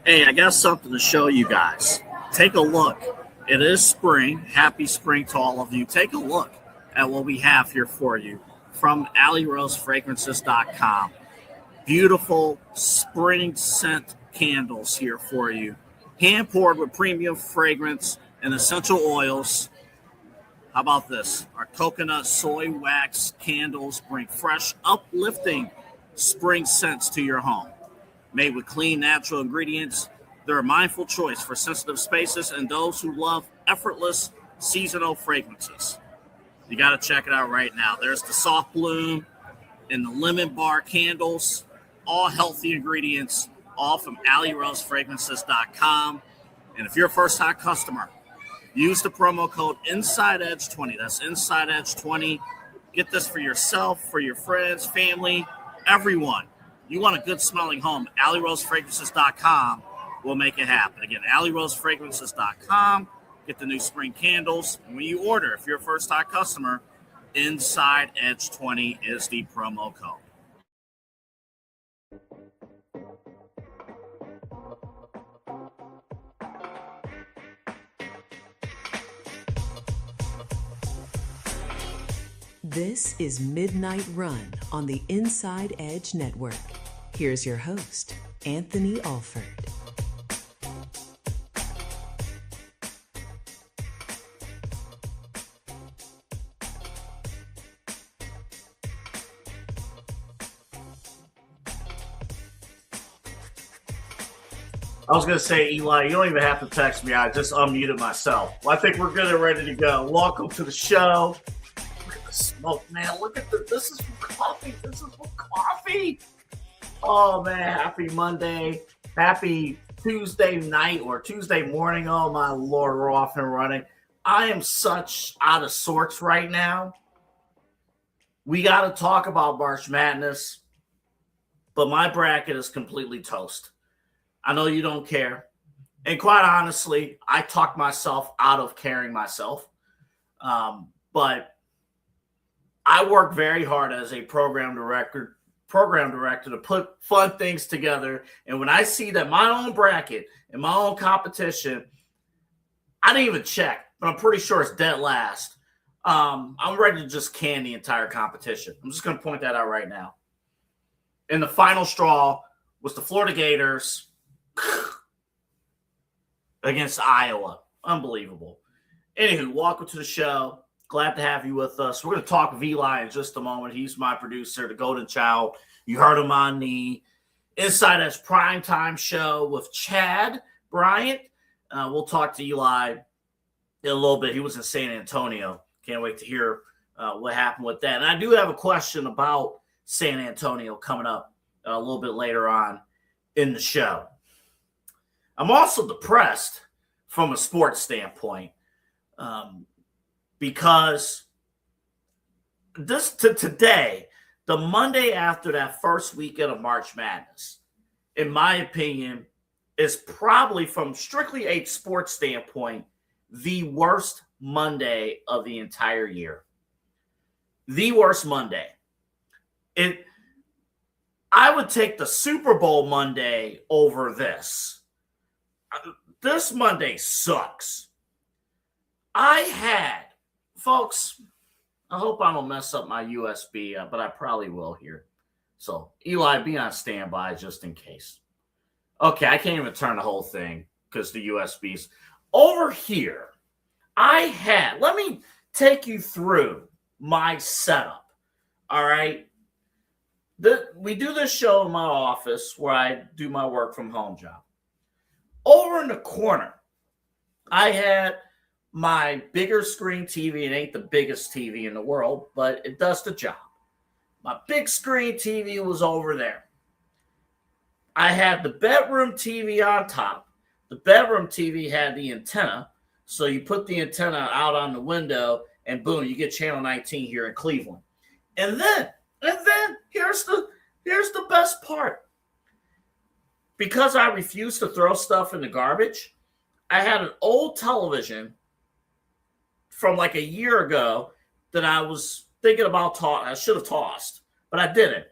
Hey, I got something to show you guys. Take a look. It is spring. Happy spring to all of you. Take a look at what we have here for you from AlleyRoseFragrances.com. Beautiful spring scent candles here for you. Hand poured with premium fragrance and essential oils. How about this? Our coconut soy wax candles bring fresh, uplifting spring scents to your home. Made with clean, natural ingredients, they're a mindful choice for sensitive spaces and those who love effortless seasonal fragrances. You got to check it out right now. There's the soft bloom and the lemon bar candles, all healthy ingredients, all from AlleyRoseFragrances.com. And if you're a first-time customer, use the promo code InsideEdge20. That's InsideEdge20. Get this for yourself, for your friends, family, everyone. You want a good smelling home, AlleyRoseFragrances.com will make it happen. Again, AlleyRoseFragrances.com. Get the new spring candles. And when you order, if you're a first-time customer, Inside Edge 20 is the promo code. This is Midnight Run on the Inside Edge Network. Here's your host, Anthony Alford. I was going to say, Eli, you don't even have to text me. I just unmuted myself. Well, I think we're good and ready to go. Welcome to the show. Look at the smoke, man. Look at this is for coffee. This is for coffee. Oh, man. Happy Monday. Happy Tuesday night or Tuesday morning. Oh, my Lord. We're off and running. I am such out of sorts right now. We got to talk about March Madness, but my bracket is completely toast. I know you don't care. And quite honestly, I talked myself out of caring myself. But I work very hard as a program director to put fun things together. And when I see that my own bracket and my own competition, I didn't even check, but I'm pretty sure it's dead last. I'm ready to just can the entire competition. I'm just going to point that out right now. And the final straw was the Florida Gators against Iowa. Unbelievable. Anywho, welcome to the show. Glad to have you with us. We're going to talk VLI in just a moment. He's my producer, the Golden Child. You heard him on the Inside Edge Primetime show with Chad Bryant. We'll talk to Eli in a little bit. He was in San Antonio. Can't wait to hear what happened with that. And I do have a question about San Antonio coming up a little bit later on in the show. I'm also depressed from a sports standpoint because today, the Monday after that first weekend of March Madness, in my opinion, is probably from strictly a sports standpoint, the worst Monday of the entire year. The worst Monday. I would take the Super Bowl Monday over this. This Monday sucks. Folks, I hope I don't mess up my USB, but I probably will here. So, Eli, be on standby just in case. Okay, I can't even turn the whole thing because the USB's over here. Let me take you through my setup. All right. We do this show in my office where I do my work from home job. Over in the corner, I had my bigger screen TV. It ain't the biggest TV in the world, but it does the job. My big screen TV was over there. I had the bedroom TV on top. The bedroom TV had the antenna. So you put the antenna out on the window and boom, you get channel 19 here in Cleveland. And then here's the best part. Because I refuse to throw stuff in the garbage, I had an old television from like a year ago that I was thinking about I should have tossed, but I didn't.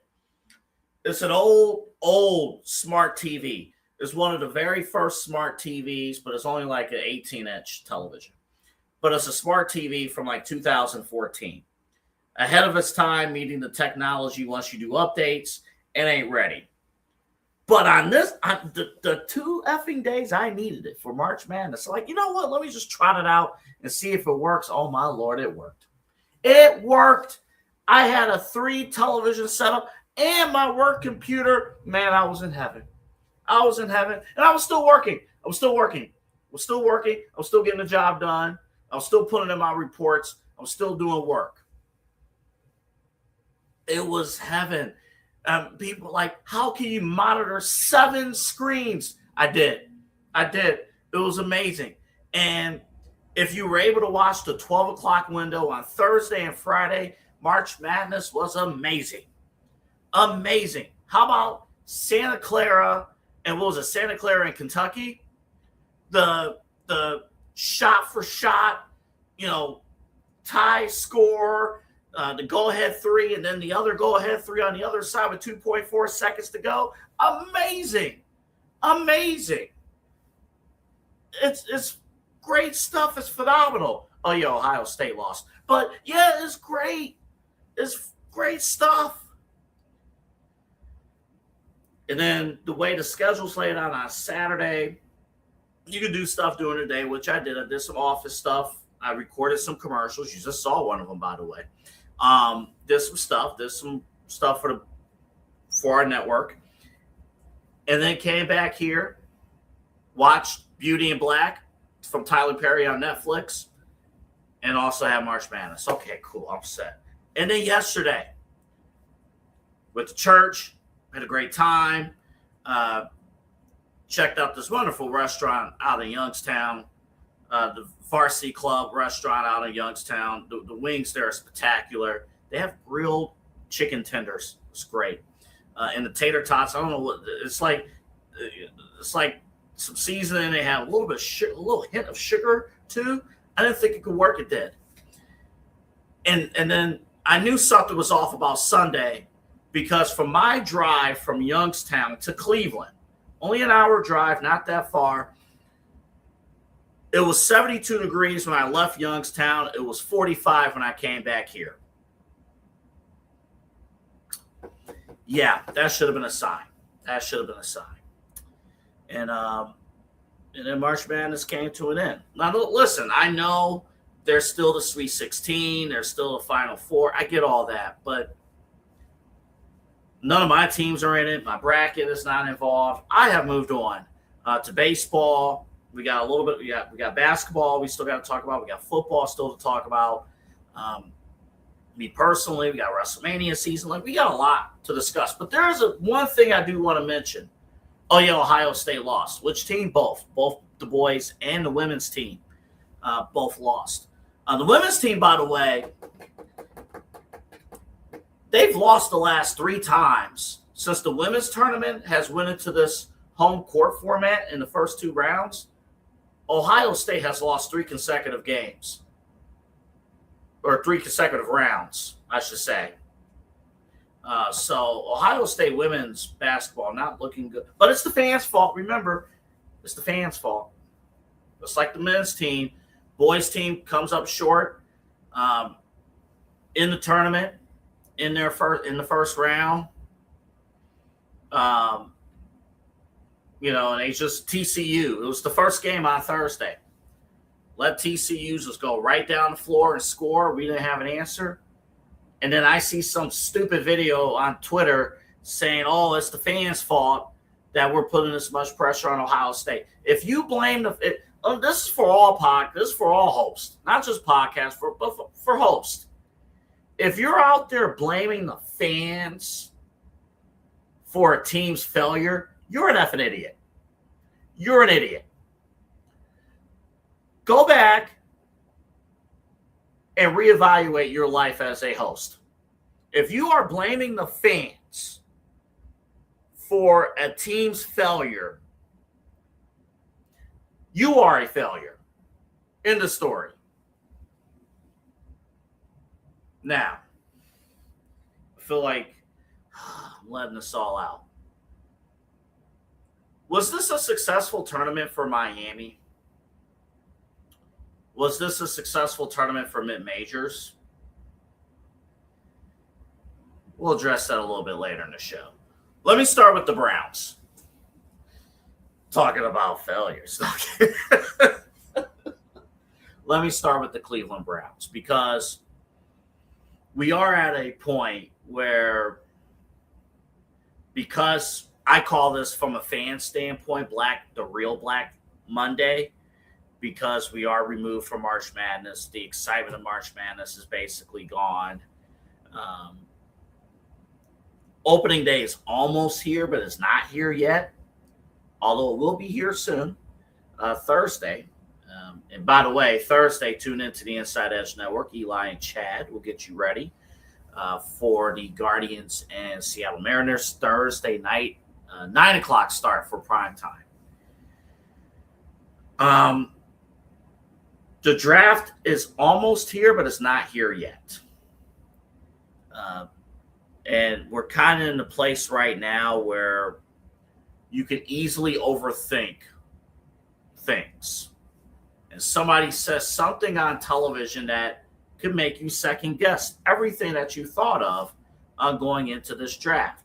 It's an old smart TV. It's one of the very first smart TVs, but it's only like an 18-inch television. But it's a smart TV from like 2014. Ahead of its time, meeting the technology once you do updates, it ain't ready. But on this, the 2 effing days I needed it for March Madness, like, you know what? Let me just trot it out and see if it works. Oh, my Lord, it worked. It worked. I had a 3 television setup and my work computer. Man, I was in heaven. I was in heaven. And I was still working. I was still working. I was still getting the job done. I was still putting in my reports. I was still doing work. It was heaven. People like, how can you monitor 7 screens? I did. It was amazing. And if you were able to watch the 12 o'clock window on Thursday and Friday, March Madness was amazing. Amazing. How about Santa Clara and what was it? Santa Clara in Kentucky? The shot for shot, tie score, the go-ahead 3, and then the other go-ahead 3 on the other side with 2.4 seconds to go. Amazing. It's great stuff. It's phenomenal. Oh, yeah, Ohio State lost. But, yeah, it's great. It's great stuff. And then the way the schedule's laid out on Saturday, you can do stuff during the day, which I did. I did some office stuff. I recorded some commercials. You just saw one of them, by the way. Did some stuff for our network. And then came back here, watched Beauty and Black from Tyler Perry on Netflix, and also had March Madness. Okay, cool. I'm set. And then yesterday, with the church, had a great time. Checked out this wonderful restaurant out in Youngstown, the Varsity Club restaurant out in Youngstown. The wings there are spectacular. They have grilled chicken tenders. It's great. And the tater tots, I don't know what it's like. It's like some seasoning. They have a little hint of sugar too. I didn't think it could work. It did. And then I knew something was off about Sunday because from my drive from Youngstown to Cleveland, only an hour drive, not that far. It was 72 degrees when I left Youngstown. It was 45 when I came back here. Yeah, that should have been a sign. And then March Madness came to an end. Now, listen, I know there's still the Sweet 16. There's still the Final Four. I get all that. But none of my teams are in it. My bracket is not involved. I have moved on to baseball. We got a little bit. We got basketball. We still got to talk about. We got football still to talk about. Me personally, we got WrestleMania season. Like we got a lot to discuss. But there's one thing I do want to mention. Oh yeah, Ohio State lost. Which team? Both the boys and the women's team, both lost. The women's team, by the way, they've lost the last 3 times since the women's tournament has went into this home court format in the first 2 rounds. Ohio State has lost 3 consecutive games. Or 3 consecutive rounds, I should say. So Ohio State women's basketball not looking good. But it's the fans' fault. Remember, it's the fans' fault. It's like the men's team. Boys' team comes up short in the tournament in the first round. And they just TCU. It was the first game on Thursday. Let TCU just go right down the floor and score. We didn't have an answer. And then I see some stupid video on Twitter saying, oh, it's the fans' fault that we're putting this much pressure on Ohio State. If you blame this is for all hosts, not just podcasts, but for hosts. If you're out there blaming the fans for a team's failure, you're an effing idiot. You're an idiot. Go back and reevaluate your life as a host. If you are blaming the fans for a team's failure, you are a failure. End of story. Now, I feel like I'm letting this all out. Was this a successful tournament for Miami? Was this a successful tournament for mid-majors? We'll address that a little bit later in the show. Let me start with the Browns. Talking about failures. Let me start with the Cleveland Browns, because we are at a point where, because I call this from a fan standpoint, the real Black Monday, because we are removed from March Madness. The excitement of March Madness is basically gone. Opening day is almost here, but it's not here yet, although it will be here soon, Thursday. And by the way, Thursday, tune into the Inside Edge Network. Eli and Chad will get you ready for the Guardians and Seattle Mariners Thursday night, 9 o'clock start for prime time. The draft is almost here, but it's not here yet. And we're kind of in a place right now where you can easily overthink things. And somebody says something on television that could make you second guess everything that you thought of going into this draft.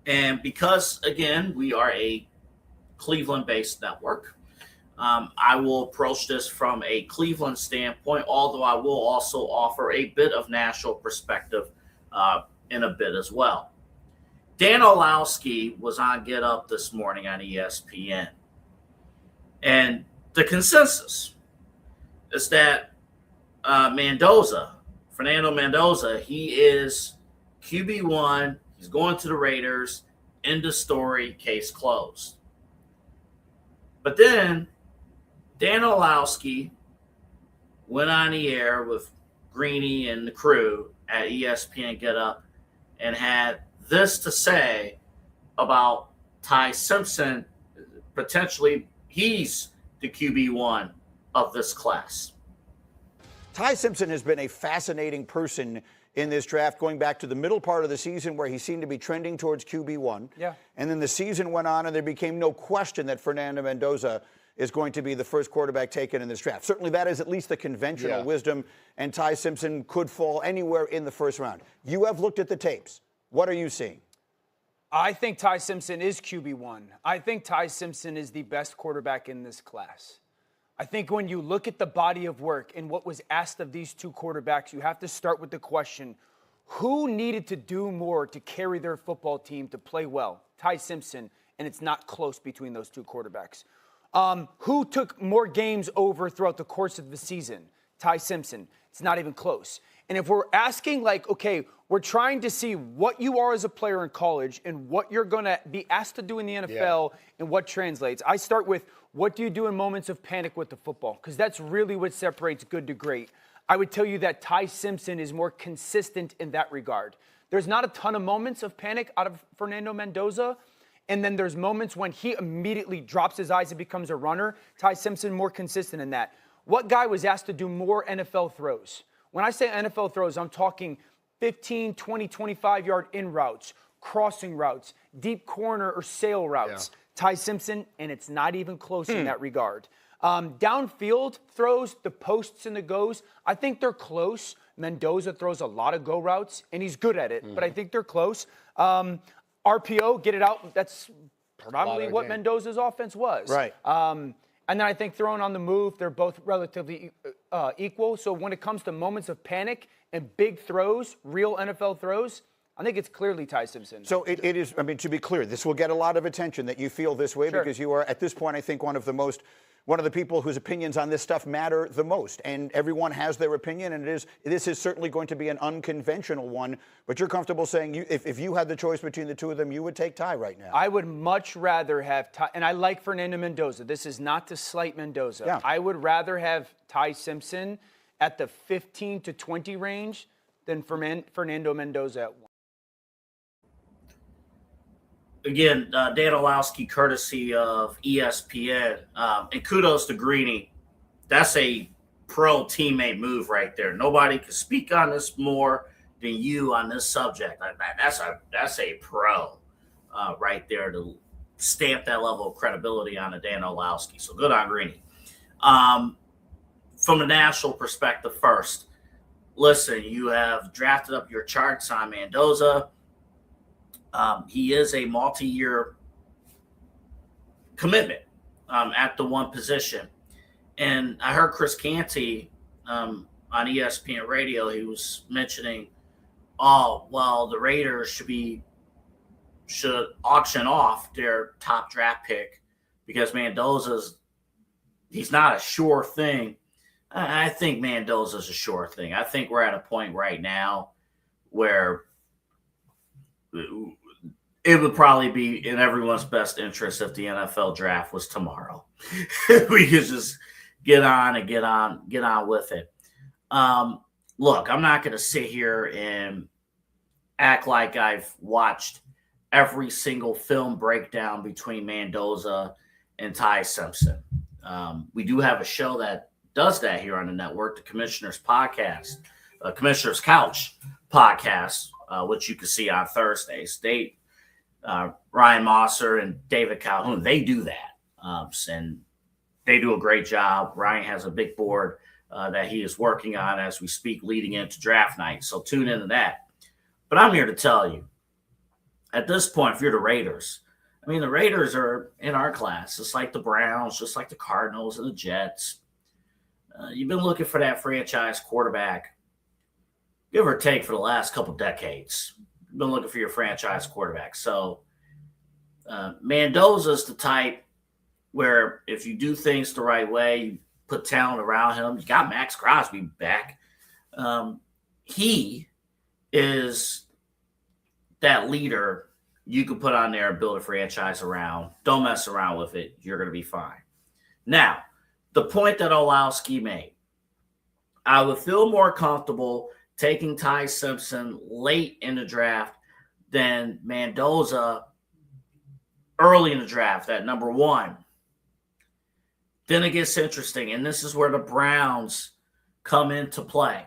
And because, again, we are a Cleveland-based network, I will approach this from a Cleveland standpoint, although I will also offer a bit of national perspective in a bit as well. Dan Orlovsky was on Get Up this morning on ESPN. And the consensus is that Fernando Mendoza, he is QB1. He's going to the Raiders. End of story, case closed. But then Dan Orlovsky went on the air with Greeny and the crew at ESPN Get Up and had this to say about Ty Simpson. Potentially, he's the QB1 of this class. Ty Simpson has been a fascinating person in this draft, going back to the middle part of the season where he seemed to be trending towards QB1. Yeah. And then the season went on, and there became no question that Fernando Mendoza is going to be the first quarterback taken in this draft. Certainly that is at least the conventional wisdom, and Ty Simpson could fall anywhere in the first round. You have looked at the tapes. What are you seeing? I think Ty Simpson is QB1. I think Ty Simpson is the best quarterback in this class. I think when you look at the body of work and what was asked of these two quarterbacks, you have to start with the question, who needed to do more to carry their football team to play well? Ty Simpson, and it's not close between those two quarterbacks. Who took more games over throughout the course of the season? Ty Simpson. It's not even close. And if we're asking, like, okay, we're trying to see what you are as a player in college and what you're going to be asked to do in the NFL and what translates. I start with, what do you do in moments of panic with the football? Because that's really what separates good to great. I would tell you that Ty Simpson is more consistent in that regard. There's not a ton of moments of panic out of Fernando Mendoza. And then there's moments when he immediately drops his eyes and becomes a runner. Ty Simpson more consistent in that. What guy was asked to do more NFL throws? When I say NFL throws, I'm talking 15, 20, 25-yard in routes, crossing routes, deep corner or sail routes. Yeah. Ty Simpson, and it's not even close in that regard. Downfield throws, the posts and the goes, I think they're close. Mendoza throws a lot of go routes, and he's good at it, but I think they're close. RPO, get it out, that's predominantly what Mendoza's offense was. Right. And then I think throwing on the move, they're both relatively equal. So when it comes to moments of panic and big throws, real NFL throws, I think it's clearly Ty Simpson. So it is, I mean, to be clear, this will get a lot of attention that you feel this way because you are, at this point, I think one of the people whose opinions on this stuff matter the most. And everyone has their opinion, and this is certainly going to be an unconventional one. But you're comfortable saying if you had the choice between the two of them, you would take Ty right now. I would much rather have Ty, and I like Fernando Mendoza. This is not to slight Mendoza. Yeah. I would rather have Ty Simpson at the 15 to 20 range than Fernando Mendoza at 1. Again, Dan Orlovsky, courtesy of ESPN, and kudos to Greeny. That's a pro teammate move right there. Nobody can speak on this more than you on this subject. That's a pro right there to stamp that level of credibility on a Dan Orlovsky. So good on Greeny. From a national perspective first, listen, you have drafted up your charts on Mendoza. He is a multi-year commitment at the one position. And I heard Chris Canty on ESPN radio, he was mentioning, oh, well, the Raiders should auction off their top draft pick because he's not a sure thing. I think Mendoza's a sure thing. I think we're at a point right now where it would probably be in everyone's best interest if the NFL draft was tomorrow. We could just get on with it. Look, I'm not going to sit here and act like I've watched every single film breakdown between Mendoza and Ty Simpson. We do have a show that does that here on the network, the Commissioner's Podcast, Commissioner's Couch Podcast, which you can see on Thursdays. Ryan Mosser and David Calhoun, they do that. And they do a great job. Ryan has a big board that he is working on as we speak leading into draft night. So tune into that. But I'm here to tell you, at this point, if you're the Raiders, I mean, the Raiders are in our class, just like the Browns, just like the Cardinals and the Jets. You've been looking for that franchise quarterback, give or take, for the last couple decades. You've been looking for your franchise quarterback. So Mendoza's the type where if you do things the right way, you put talent around him. You got Max Crosby back. He is that leader you can put on there and build a franchise around. Don't mess around with it. You're going to be fine. Now, the point that Orlovsky made, I would feel more comfortable taking Ty Simpson late in the draft than Mendoza early in the draft at number one. Then it gets interesting, and this is where the Browns come into play.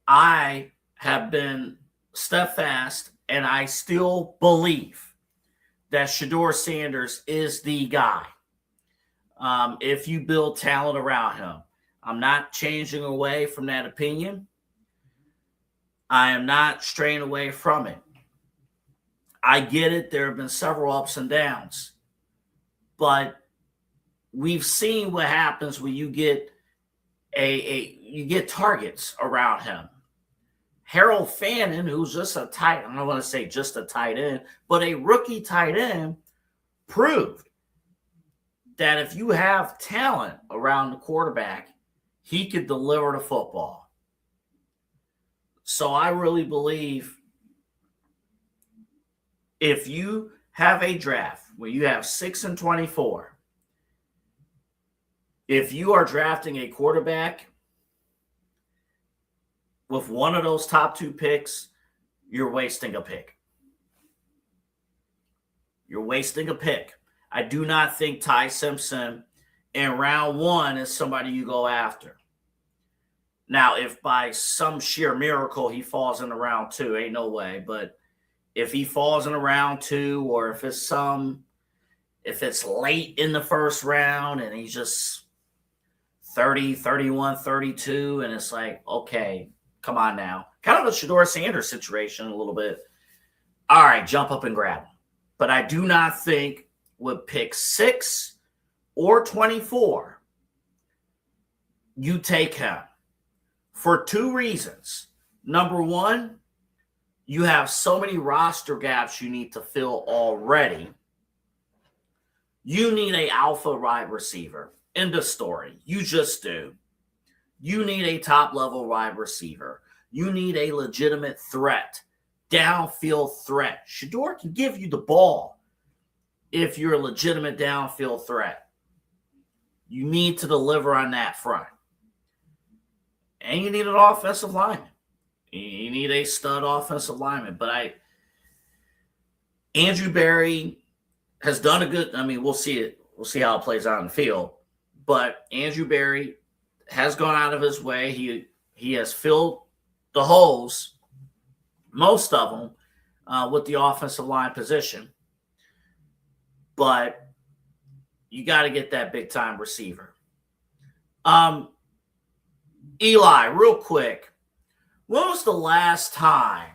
I have been steadfast, and I still believe that Shedeur Sanders is the guy. If you build talent around him, I'm not changing away from that opinion. I am not straying away from it. I get it. There have been several ups and downs, but we've seen what happens when you get you get targets around him. Harold Fannin, who's just a tight, I don't want to say just a tight end, but a rookie tight end, proved that if you have talent around the quarterback, he could deliver the football. So I really believe if you have a draft where you have 6 and 24, if you are drafting a quarterback with one of those top 2 picks, you're wasting a pick. You're wasting a pick. I do not think Ty Simpson in round 1 is somebody you go after. Now, if by some sheer miracle he falls into round 2, ain't no way. But if he falls into round 2, or if it's late in the first round and he's just 30, 31, 32, and it's like, okay, come on now. Kind of a Shedeur Sanders situation a little bit. All right, jump up and grab him. But I do not think with pick 6 or 24, you take him for 2 reasons. Number 1, you have so many roster gaps you need to fill already. You need an alpha wide receiver. End of story. You just do. You need a top-level wide receiver. You need a legitimate threat, downfield threat. Shedeur can give you the ball if you're a legitimate downfield threat. You need to deliver on that front. And you need an offensive lineman. You need a stud offensive lineman. But Andrew Berry has done a good, we'll see it. We'll see how it plays out in the field. But Andrew Berry has gone out of his way. He has filled the holes, most of them, with the offensive line position. but you got to get that big time receiver. Eli, real quick, when was the last time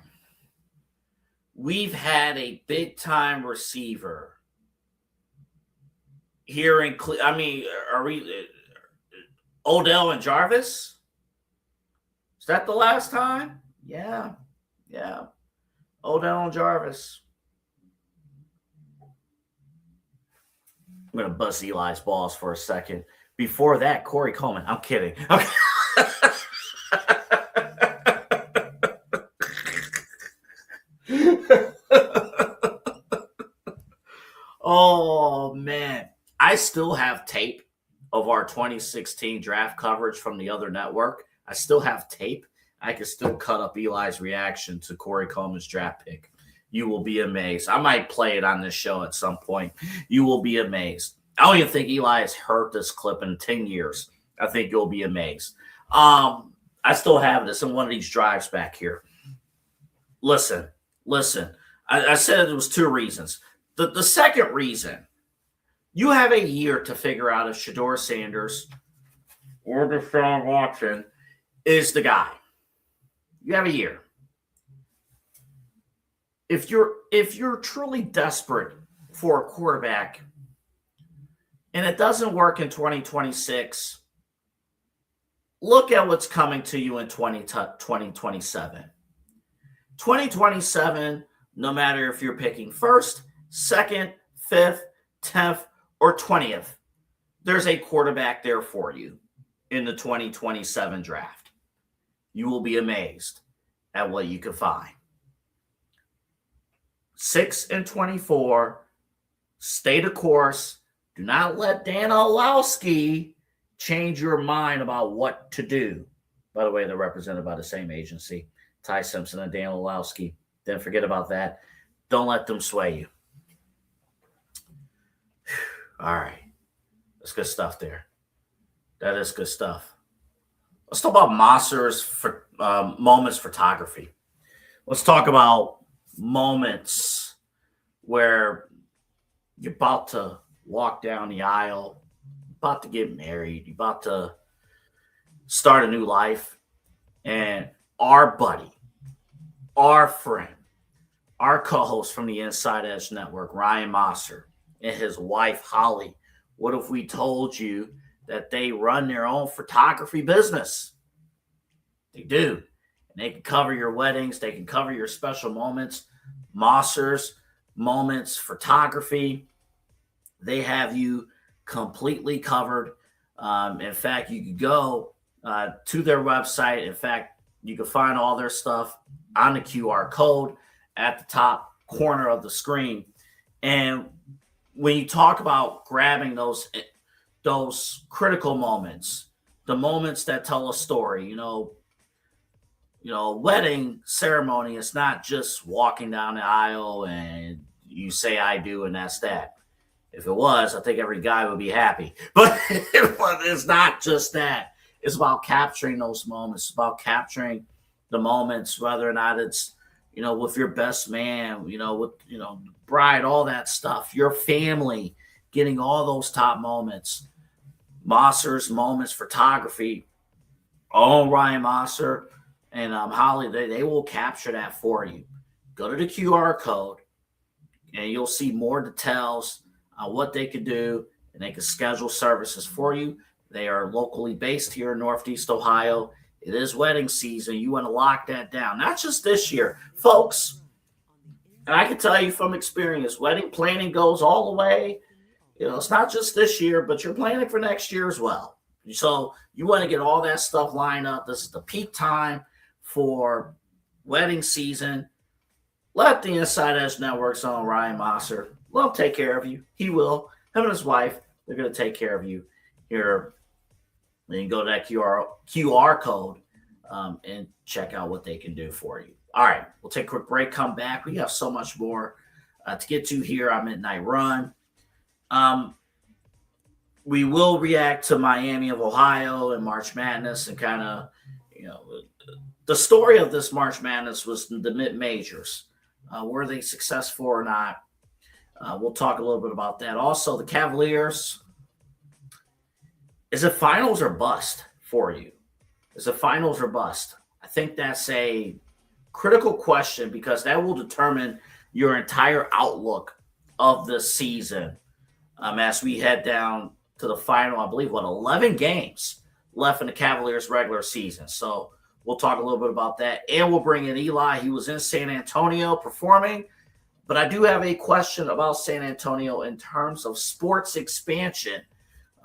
we've had a big time receiver here in are we Odell and Jarvis? Is that the last time? Yeah. Odell and Jarvis. I'm going to bust Eli's balls for a second. Before that, Corey Coleman. I'm kidding. Okay. Oh, man. I still have tape of our 2016 draft coverage from the other network. I still have tape. I can still cut up Eli's reaction to Corey Coleman's draft pick. You will be amazed. I might play it on this show at some point. You will be amazed. I don't even think Eli has heard this clip in 10 years. I think you'll be amazed. I still have this in one of these drives back here. Listen. I said it was 2 reasons. The second reason, you have a year to figure out if Shedeur Sanders or Deshaun Watson is the guy. You have a year. If you're truly desperate for a quarterback and it doesn't work in 2026, look at what's coming to you in 2027. 2027, no matter if you're picking first, second, 5th, 10th, or 20th, there's a quarterback there for you in the 2027 draft. You will be amazed at what you can find. 6 and 24, stay the course. Do not let Dan Orlovsky change your mind about what to do. By the way, they're represented by the same agency, Ty Simpson and Dan Orlovsky. Then forget about that. Don't let them sway you. All right. That's good stuff there. That is good stuff. Let's talk about Mosser's moments photography. Let's talk about moments where you're about to walk down the aisle, about to get married, you're about to start a new life, and our buddy, our friend, our co-host from the Inside Edge Network, Ryan Mosser, and his wife, Holly, what if we told you that they run their own photography business? They do. And they can cover your weddings. They can cover your special moments. Mosser's Moments Photography. They have you completely covered. In fact, you can go to their website. In fact, you can find all their stuff on the QR code at the top corner of the screen. And when you talk about grabbing those critical moments, the moments that tell a story, wedding ceremony is not just walking down the aisle and you say I do and that's that. If it was, I think every guy would be happy. But it's not just that. It's about capturing those moments. It's about capturing the moments, whether or not it's, with your best man, with, bride, all that stuff, your family, getting all those top moments. Mosser's Moments Photography, Ryan Mosser and Holly, they will capture that for you. Go to the QR code and you'll see more details on what they can do, and they can schedule services for you. They are locally based here in Northeast Ohio. It is wedding season. You want to lock that down. Not just this year, folks. And I can tell you from experience, wedding planning goes all the way. It's not just this year, but you're planning for next year as well. So you want to get all that stuff lined up. This is the peak time for wedding season. Let the Inside Edge Network's own Ryan Mosser, let him take care of you. He will. Him and his wife, they're going to take care of you here. And you go to that QR code and check out what they can do for you. All right, we'll take a quick break, come back. We have so much more to get to here on Midnight Run. We will react to Miami of Ohio and March Madness and kind of, the story of this March Madness was the mid-majors. Were they successful or not? We'll talk a little bit about that. Also, the Cavaliers, is it finals or bust for you? Is it finals or bust? I think that's a critical question because that will determine your entire outlook of the season as we head down to the final, I believe, 11 games left in the Cavaliers regular season. So we'll talk a little bit about that. And we'll bring in Eli. He was in San Antonio performing. But I do have a question about San Antonio in terms of sports expansion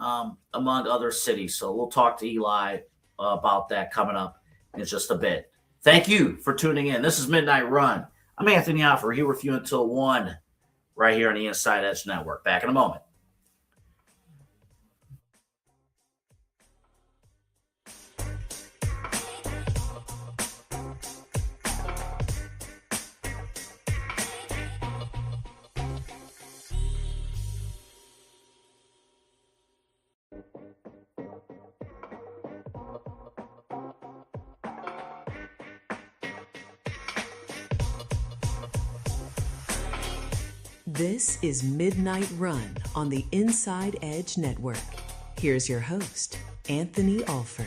among other cities. So we'll talk to Eli about that coming up in just a bit. Thank you for tuning in. This is Midnight Run. I'm Anthony Alford, here with you until 1 right here on the Inside Edge Network. Back in a moment. This is Midnight Run on the Inside Edge Network. Here's your host, Anthony Alford.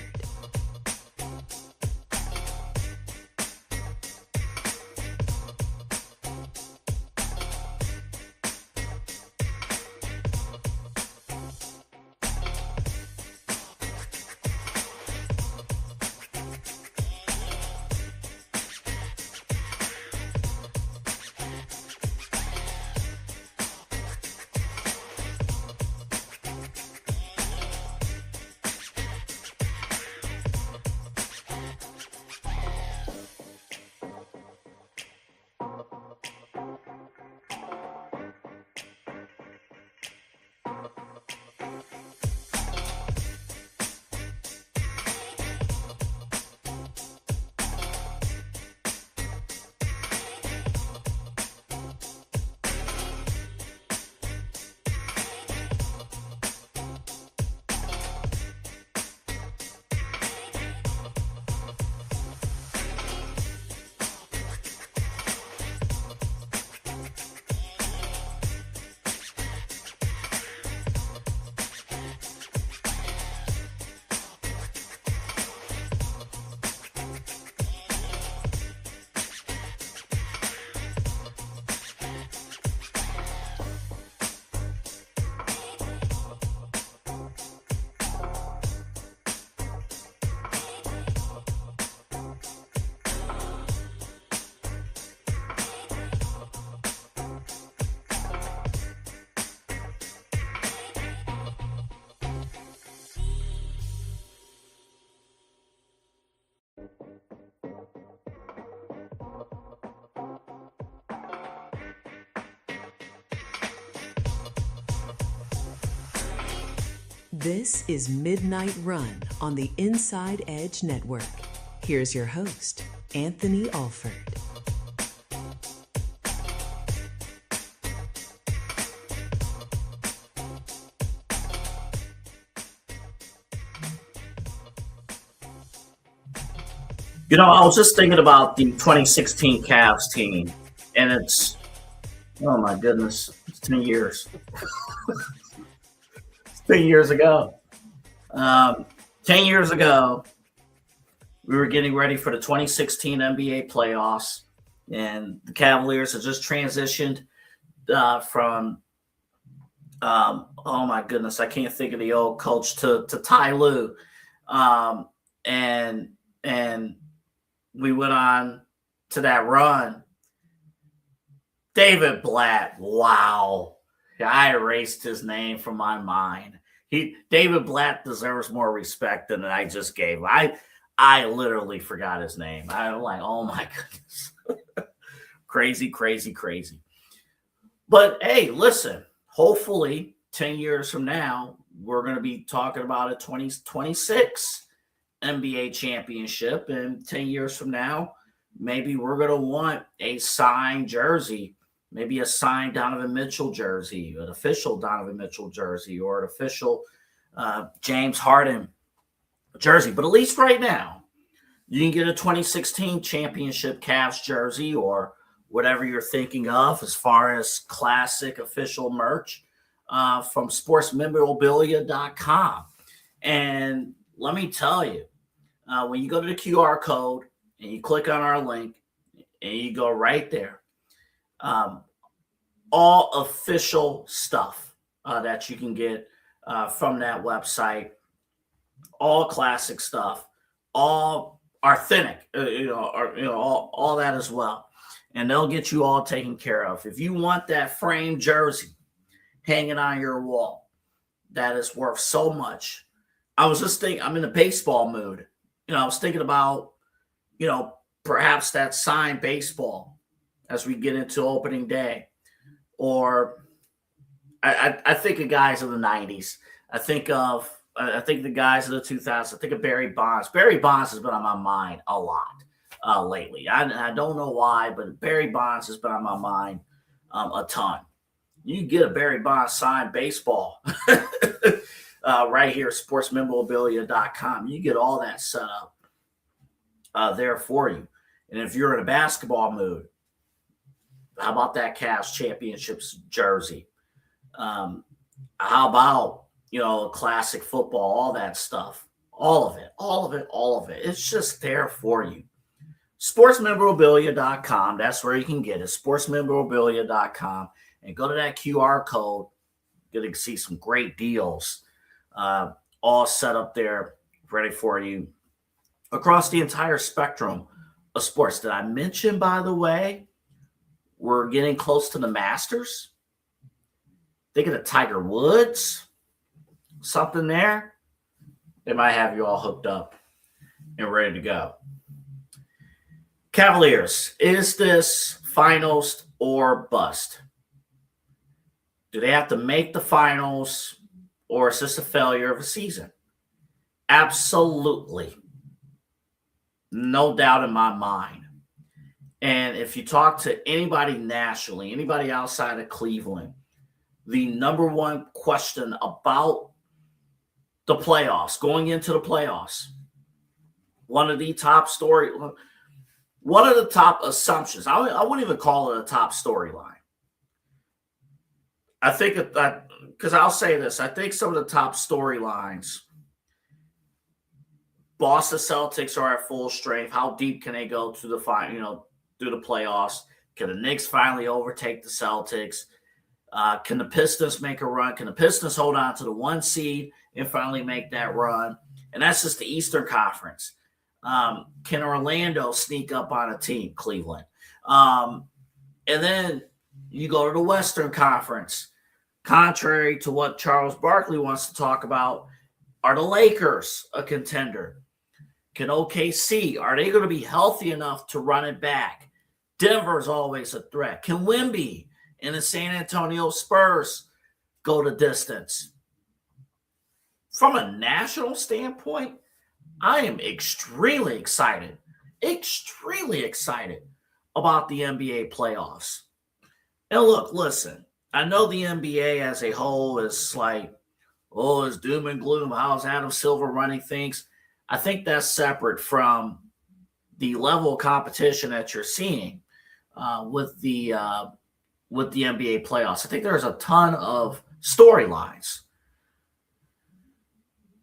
This is Midnight Run on the Inside Edge Network. Here's your host, Anthony Alford. You know, I was just thinking about the 2016 Cavs team, and it's, oh my goodness, it's 10 years. 10 years ago. 10 years ago, we were getting ready for the 2016 NBA playoffs, and the Cavaliers had just transitioned from, oh my goodness, I can't think of the old coach, to Ty Lue. And we went on to that run. David Blatt, wow. I erased his name from my mind. David Blatt deserves more respect than I just gave. I literally forgot his name. I'm like, oh my goodness. Crazy, crazy, crazy. But hey, listen, hopefully 10 years from now, we're going to be talking about a 2026 NBA championship. And 10 years from now, maybe we're going to want a signed jersey. Maybe a signed Donovan Mitchell jersey, an official Donovan Mitchell jersey, or an official James Harden jersey. But at least right now, you can get a 2016 championship Cavs jersey or whatever you're thinking of as far as classic official merch from sportsmemorabilia.com. And let me tell you, when you go to the QR code and you click on our link and you go right there, all official stuff that you can get from that website, all classic stuff, all authentic, all that as well. And they'll get you all taken care of. If you want that framed jersey hanging on your wall, that is worth so much. I was just thinking, I'm in a baseball mood. I was thinking about, perhaps that signed baseball as we get into opening day. Or I think of guys of the 90s. I think of the guys of the 2000s. I think of Barry Bonds. Barry Bonds has been on my mind a lot lately. I don't know why, but Barry Bonds has been on my mind a ton. You can get a Barry Bonds signed baseball right here at sportsmemorabilia.com. You get all that set up there for you. And if you're in a basketball mood, how about that Cavs championships jersey? How about, classic football, all that stuff, all of it. It's just there for you. Sportsmemorabilia.com. That's where you can get it. Sportsmemorabilia.com. And go to that QR code. You're going to see some great deals all set up there, ready for you across the entire spectrum of sports. Did I mention, by the way, we're getting close to the Masters? Thinking of Tiger Woods, something there. They might have you all hooked up and ready to go. Cavaliers, is this finals or bust? Do they have to make the finals, or is this a failure of a season? Absolutely. No doubt in my mind. And if you talk to anybody nationally, anybody outside of Cleveland, the number one question about the playoffs, going into the playoffs, one of the top assumptions, I wouldn't even call it a top storyline. I think that, because I'll say this, I think some of the top storylines, Boston Celtics are at full strength. How deep can they go to the final, through the playoffs? Can the Knicks finally overtake the Celtics? Can the Pistons make a run? Can the Pistons hold on to the 1 seed and finally make that run? And that's just the Eastern Conference. Can Orlando sneak up on a team, Cleveland? And then you go to the Western Conference. Contrary to what Charles Barkley wants to talk about, are the Lakers a contender? Can OKC, are they going to be healthy enough to run it back? Denver's always a threat. Can Wemby and the San Antonio Spurs go the distance? From a national standpoint, I am extremely excited about the NBA playoffs. And look, listen, I know the NBA as a whole is like, oh, it's doom and gloom. How's Adam Silver running things? I think that's separate from the level of competition that you're seeing with the NBA playoffs. I think there's a ton of storylines.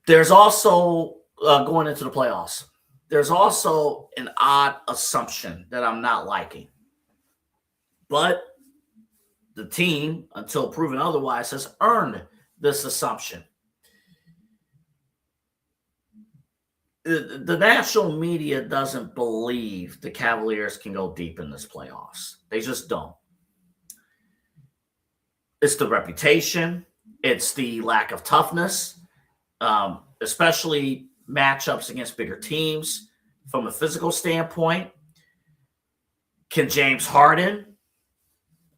There's also, going into the playoffs, there's also an odd assumption that I'm not liking. But the team, until proven otherwise, has earned this assumption. The national media doesn't believe the Cavaliers can go deep in this playoffs. They just don't. It's the reputation. It's the lack of toughness, especially matchups against bigger teams from a physical standpoint. Can James Harden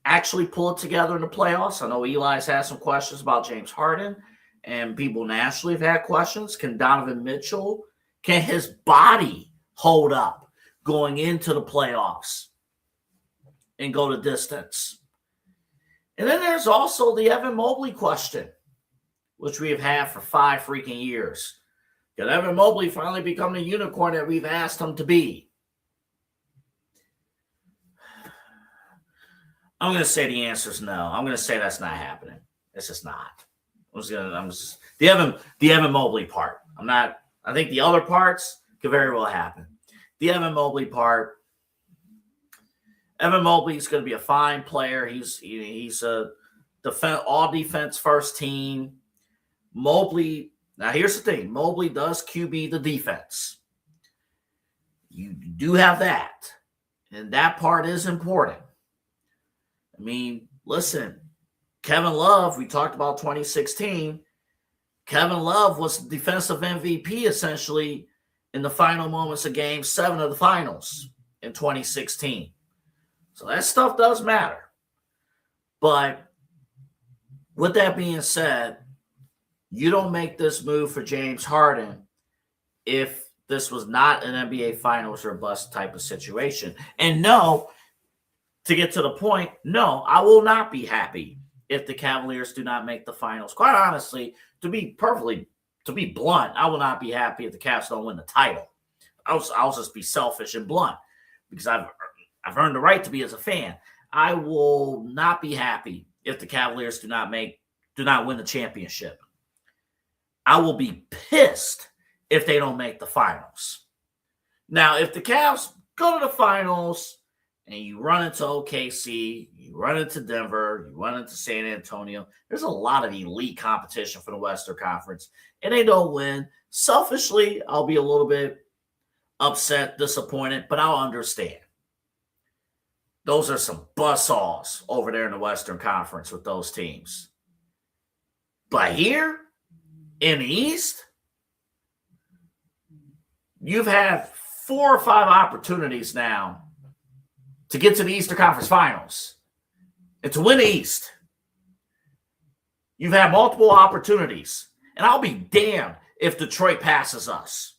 actually pull it together in the playoffs? I know Eli's had some questions about James Harden, and people nationally have had questions. Can Donovan Mitchell, can his body hold up going into the playoffs and go the distance? And then there's also the Evan Mobley question, which we have had for 5 freaking years. Can Evan Mobley finally become the unicorn that we've asked him to be? I'm going to say the answer is no. I'm going to say that's not happening. It's just not. The Evan Mobley part. I think the other parts could very well happen. The Evan Mobley part. Evan Mobley is going to be a fine player. He's a all defense first team. Mobley. Now here's the thing. Mobley does QB the defense. You do have that, and that part is important. I mean, listen, Kevin Love, we talked about 2016. Kevin Love was defensive MVP essentially in the final moments of Game 7 of the finals in 2016. So that stuff does matter. But with that being said, you don't make this move for James Harden if this was not an NBA Finals or bust type of situation. And no, to get to the point, no, I will not be happy if the Cavaliers do not make the finals. Quite honestly, to be blunt, I will not be happy if the Cavs don't win the title. I'll just be selfish and blunt because I've earned the right to be as a fan. I will not be happy if the Cavaliers do not win the championship. I will be pissed if they don't make the finals. Now, if the Cavs go to the finals and you run into OKC, you run into Denver, you run into San Antonio, there's a lot of elite competition for the Western Conference, and they don't win. Selfishly, I'll be a little bit upset, disappointed, but I'll understand. Those are some buzzsaws over there in the Western Conference with those teams. But here in the East, you've had 4 or 5 opportunities now to get to the Eastern Conference Finals and to win the East. You've had multiple opportunities, and I'll be damned if Detroit passes us.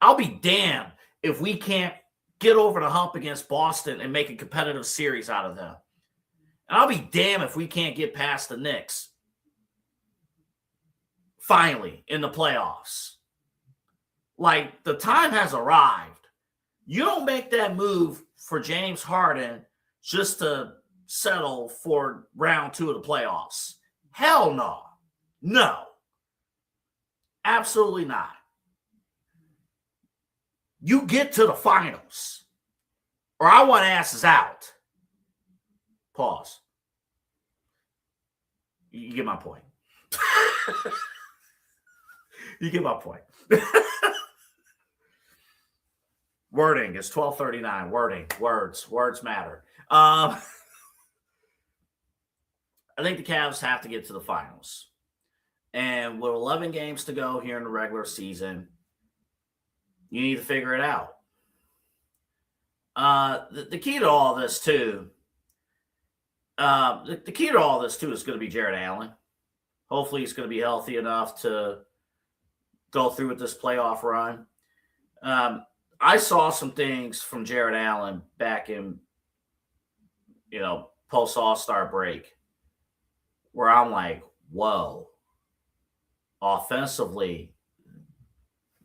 I'll be damned if we can't get over the hump against Boston and make a competitive series out of them. And I'll be damned if we can't get past the Knicks finally in the playoffs. Like, the time has arrived. You don't make that move for James Harden just to settle for round 2 of the playoffs. Hell no. No. Absolutely not. You get to the finals, or I want asses out. Pause. You get my point. You get my point. Wording is 12:39. Wording, words matter. I think the Cavs have to get to the finals. And with 11 games to go here in the regular season, you need to figure it out. The key to all this, too, the key to all this, too, is going to be Jared Allen. Hopefully he's going to be healthy enough to go through with this playoff run. I saw some things from Jared Allen back in, post All-Star break where I'm like, whoa. Offensively,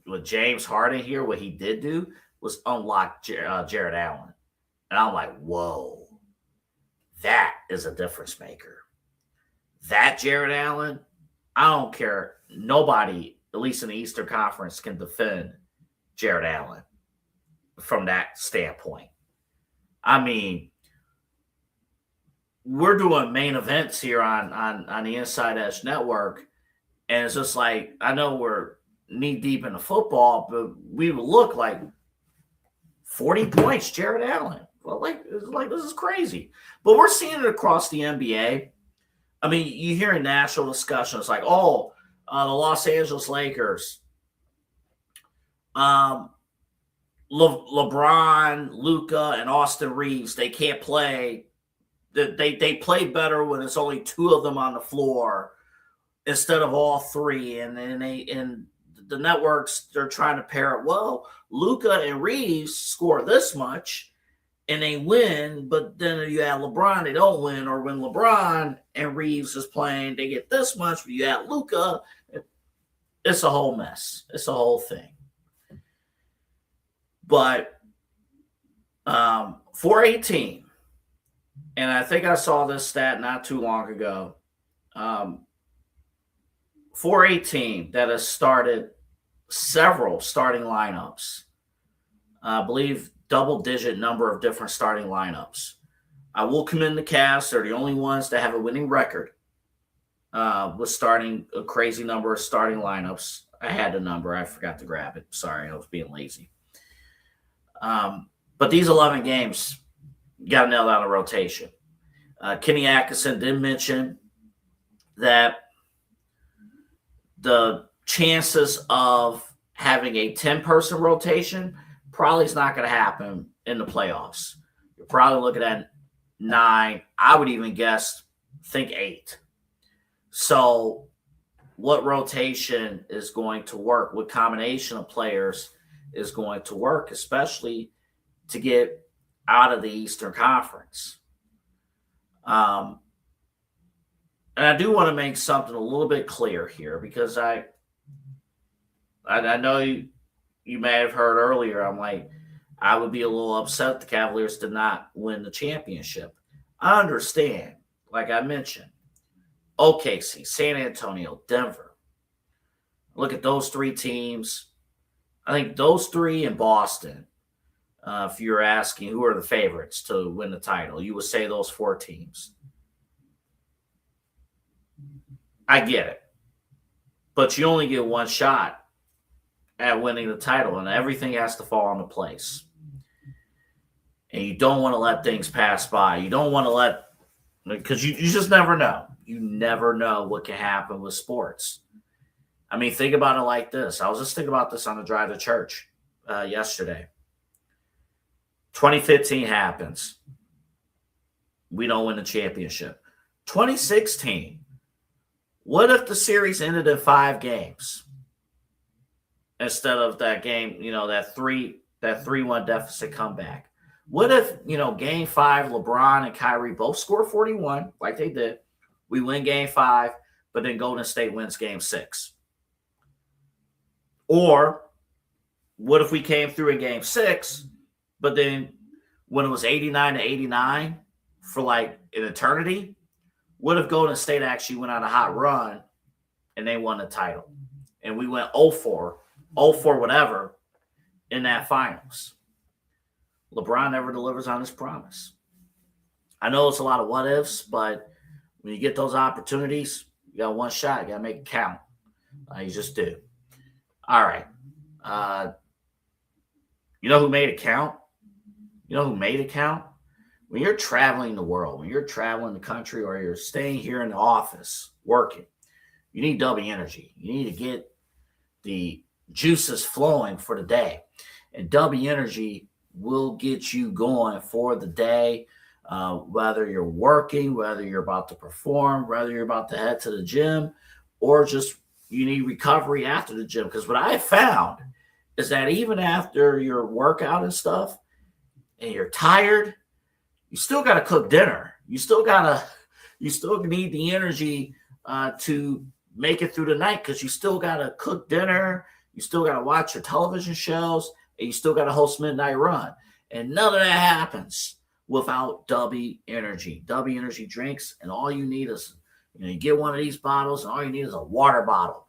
with James Harden here, what he did do was unlock Jared Allen. And I'm like, whoa. That is a difference maker. That Jared Allen, I don't care. Nobody, at least in the Eastern Conference, can defend Jared Allen from that standpoint. I mean, we're doing main events here on the Inside Edge Network, and it's just like, I know we're knee deep in the football, but we would look like 40 points, Jared Allen. Well, it's like this is crazy. But we're seeing it across the NBA. I mean, you hear in national discussions like, the Los Angeles Lakers, LeBron, Luka, and Austin Reeves, they can't play. They play better when it's only 2 of them on the floor instead of all 3. And the networks, they're trying to pair it. Well, Luka and Reeves score this much and they win, but then you add LeBron, they don't win. Or when LeBron and Reeves is playing, they get this much, but you add Luka, it's a whole mess. It's a whole thing. But for a team And I think I saw this stat not too long ago. For a team that has started several starting lineups, I believe double-digit number of different starting lineups, I will commend the Cavs. They're the only ones that have a winning record with starting a crazy number of starting lineups. I had the number. I forgot to grab it. Sorry, I was being lazy. But these 11 games got nailed out of rotation. Kenny Atkinson did mention that the chances of having a 10-person rotation probably is not going to happen in the playoffs. You're probably looking at 9. I would even think 8. So what rotation is going to work? What combination of players is going to work, especially to get out of the Eastern Conference? And I do want to make something a little bit clear here, because I know you may have heard earlier, I'm like, I would be a little upset the Cavaliers did not win the championship. I understand, like I mentioned, OKC, San Antonio, Denver. Look at those 3 teams. I think those 3 in Boston, if you're asking who are the favorites to win the title, you would say those 4 teams. I get it. But you only get one shot at winning the title, and everything has to fall into place. And you don't want to let things pass by. You don't want to because you just never know. You never know what can happen with sports. I mean, think about it like this. I was just thinking about this on the drive to church yesterday. 2015 happens. We don't win the championship. 2016. What if the series ended in 5 games instead of that game, that 3-1 deficit comeback? What if, game 5, LeBron and Kyrie both score 41 like they did. We win game 5, but then Golden State wins game 6. Or what if we came through in game 6, but then when it was 89-89 for like an eternity, what if Golden State actually went on a hot run and they won the title? And we went 0-4 whatever in that finals. LeBron never delivers on his promise. I know it's a lot of what ifs, but when you get those opportunities, you got one shot. You got to make it count. You just do. All right. You know who made it count? When you're traveling the world, when you're traveling the country, or you're staying here in the office working, you need W energy. You need to get the juices flowing for the day. And W energy will get you going for the day, whether you're working, whether you're about to perform, whether you're about to head to the gym, or just you need recovery after the gym. Because what I found is that even after your workout and stuff, and you're tired, you still got to cook dinner. You still need the energy to make it through the night, because you still got to cook dinner. You still got to watch your television shows, and you still got to host Midnight Run. And none of that happens without W Energy. W Energy drinks, and all you need is, you get one of these bottles, and all you need is a water bottle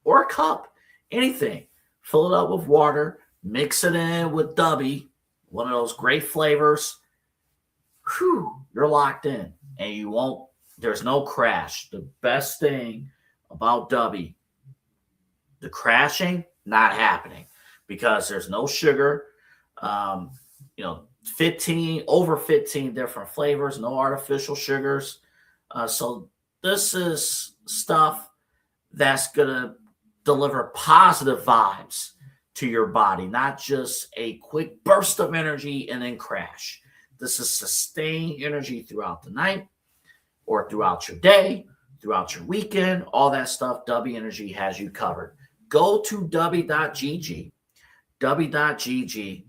or a cup, anything. Fill it up with water, mix it in with W, one of those great flavors. Whew, you're locked in, and there's no crash. The best thing about W, the crashing, not happening, because there's no sugar, 15 different flavors, no artificial sugars. So this is stuff that's going to deliver positive vibes to your body, not just a quick burst of energy and then crash. This is sustained energy throughout the night or throughout your day, throughout your weekend, all that stuff. W Energy has you covered. Go to w.gg. W.gg.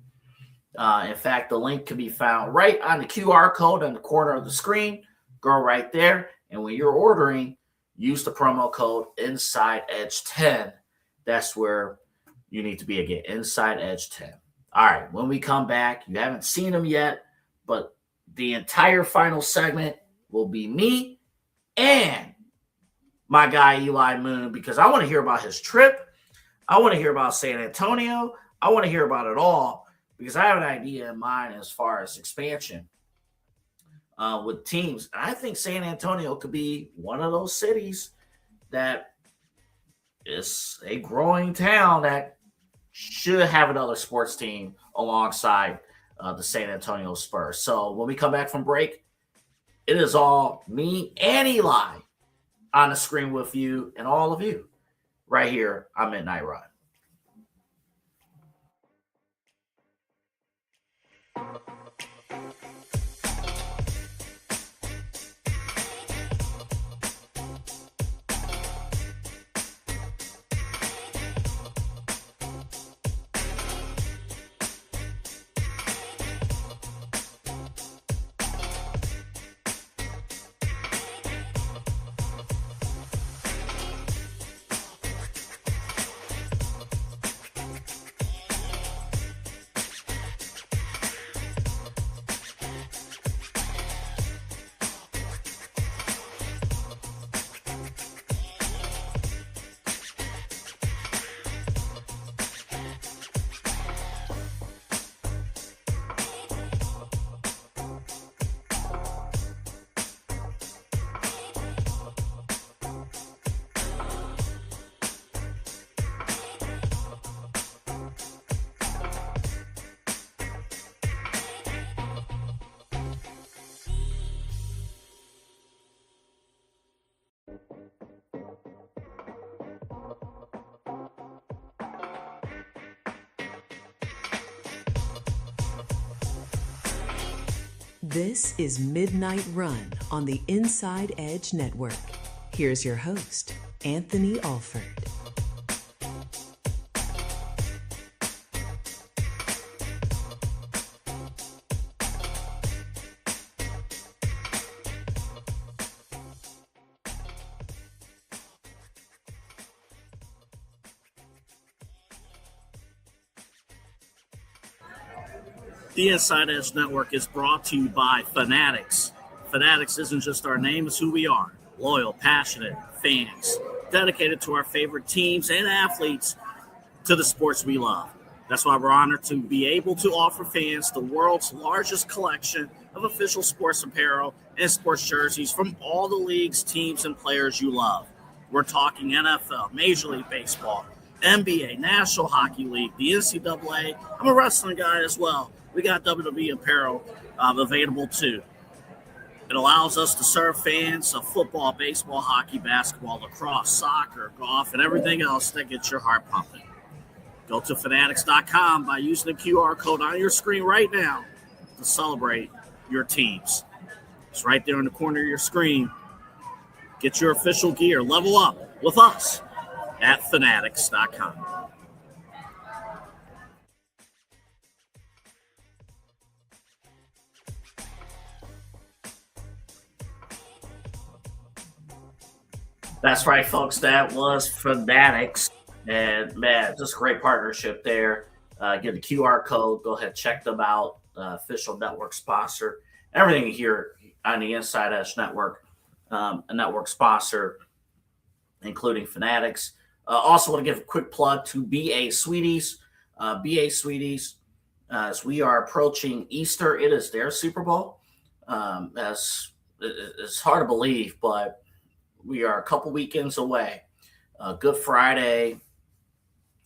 In fact, the link can be found right on the QR code on the corner of the screen. Go right there. And when you're ordering, use the promo code InsideEdge10. That's where you need to be again, InsideEdge10. All right, when we come back, you haven't seen them yet, but the entire final segment will be me and my guy Eli Moon, because I want to hear about his trip. I want to hear about San Antonio. I want to hear about it all because I have an idea in mind as far as expansion with teams. And I think San Antonio could be one of those cities that is a growing town that should have another sports team alongside the San Antonio Spurs. So when we come back from break, it is all me and Eli on the screen with you and all of you right here on Midnight Run. This is Midnight Run on the Inside Edge Network. Here's your host, Anthony Alford. The Inside Edge Network is brought to you by Fanatics. Fanatics isn't just our name, it's who we are. Loyal, passionate fans, dedicated to our favorite teams and athletes to the sports we love. That's why we're honored to be able to offer fans the world's largest collection of official sports apparel and sports jerseys from all the leagues, teams, and players you love. We're talking NFL, Major League Baseball, NBA, National Hockey League, the NCAA. I'm a wrestling guy as well. We got WWE apparel available too. It allows us to serve fans of football, baseball, hockey, basketball, lacrosse, soccer, golf, and everything else that gets your heart pumping. Go to fanatics.com by using the QR code on your screen right now to celebrate your teams. It's right there in the corner of your screen. Get your official gear. Level up with us at fanatics.com. That's right, folks. That was Fanatics. And, man, just a great partnership there. Get the QR code. Go ahead, check them out. Official network sponsor. Everything here on the Inside Edge Network, a network sponsor, including Fanatics. Also want to give a quick plug to BA Sweeties. BA Sweeties, as we are approaching Easter, it is their Super Bowl. It's hard to believe, but we are a couple weekends away. Good Friday,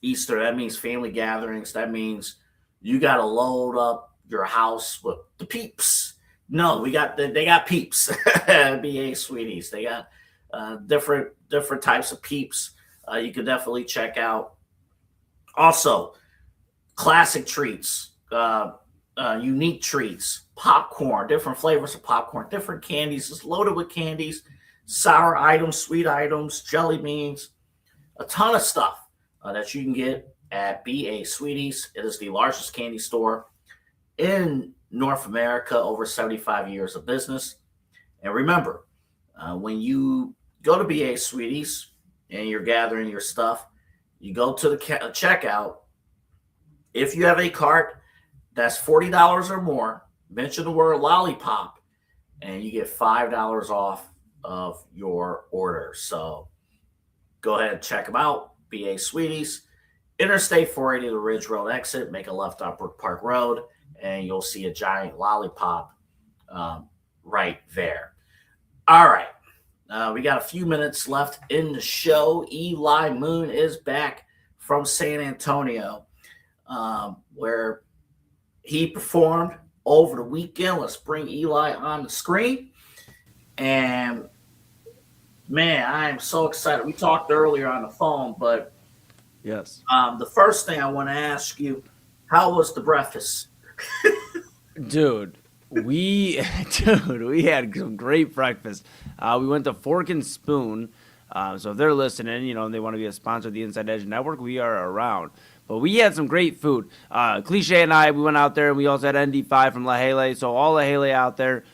Easter, that means family gatherings. That means you got to load up your house with the peeps. No, they got peeps. BA Sweeties. They got different types of peeps you can definitely check out. Also, classic treats, unique treats, popcorn, different flavors of popcorn, different candies. It's loaded with candies. Sour items, sweet items, jelly beans, a ton of stuff that you can get at BA Sweeties. It is the largest candy store in North America, over 75 years of business. And remember, when you go to BA Sweeties and you're gathering your stuff, you go to the checkout. If you have a cart that's $40 or more, mention the word lollipop, and you get $5 off of your order. So go ahead and check them out. BA Sweeties, Interstate 480, the Ridge Road exit. Make a left on Brook Park Road, and you'll see a giant lollipop right there. All right. We got a few minutes left in the show. Eli Moon is back from San Antonio, where he performed over the weekend. Let's bring Eli on the screen. And, man, I am so excited. We talked earlier on the phone, but yes, the first thing I want to ask you, how was the breakfast? dude. We had some great breakfast. We went to Fork and Spoon. So if they're listening, and they want to be a sponsor of the Inside Edge Network, we are around. But we had some great food. Cliche and I, we went out there, and we also had ND5 from La Hele. So all La Hele out there,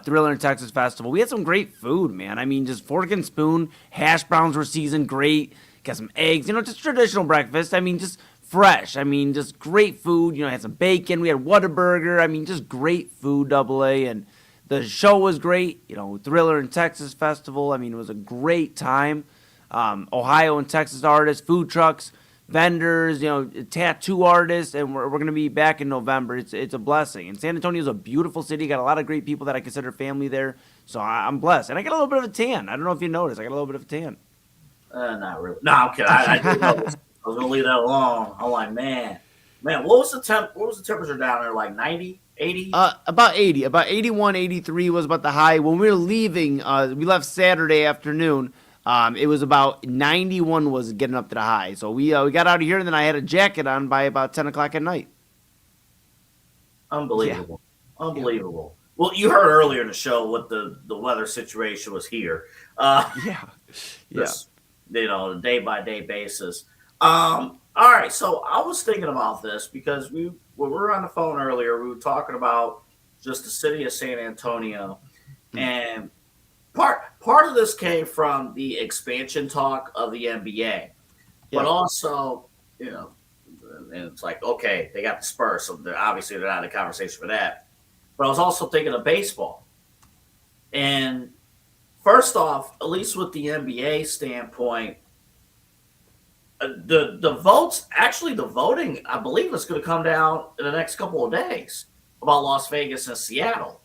Thriller in Texas Festival. We had some great food, man. I mean, just Fork and Spoon. Hash browns were seasoned great. Got some eggs. Just traditional breakfast. I mean, just fresh. I mean, just great food. Had some bacon. We had Whataburger. I mean, just great food, AA. And the show was great. Thriller in Texas Festival. I mean, it was a great time. Ohio and Texas artists, food trucks, vendors, tattoo artists, and we're going to be back in November. It's a blessing. And San Antonio is a beautiful city. Got a lot of great people that I consider family there. So I'm blessed. And I got a little bit of a tan. I don't know if you noticed. I got a little bit of a tan. Not really. No, I'm kidding. I didn't notice. I was gonna leave that alone. I'm like, man, what was the temperature down there? Like 90, 80? About 80, about 81, 83 was about the high. When we were leaving, we left Saturday afternoon. It was about 91 was getting up to the high. So we got out of here, and then I had a jacket on by about 10 o'clock at night. Unbelievable. Yeah. Unbelievable. Well, you heard earlier in the show what the weather situation was here. Yeah. The day-by-day basis. All right, so I was thinking about this because when we were on the phone earlier, we were talking about just the city of San Antonio, and part of this came from the expansion talk of the NBA, but also, and it's like, okay, they got the Spurs, so obviously they're not in the conversation for that. But I was also thinking of baseball, and first off, at least with the NBA standpoint. The voting, I believe, is going to come down in the next couple of days about Las Vegas and Seattle.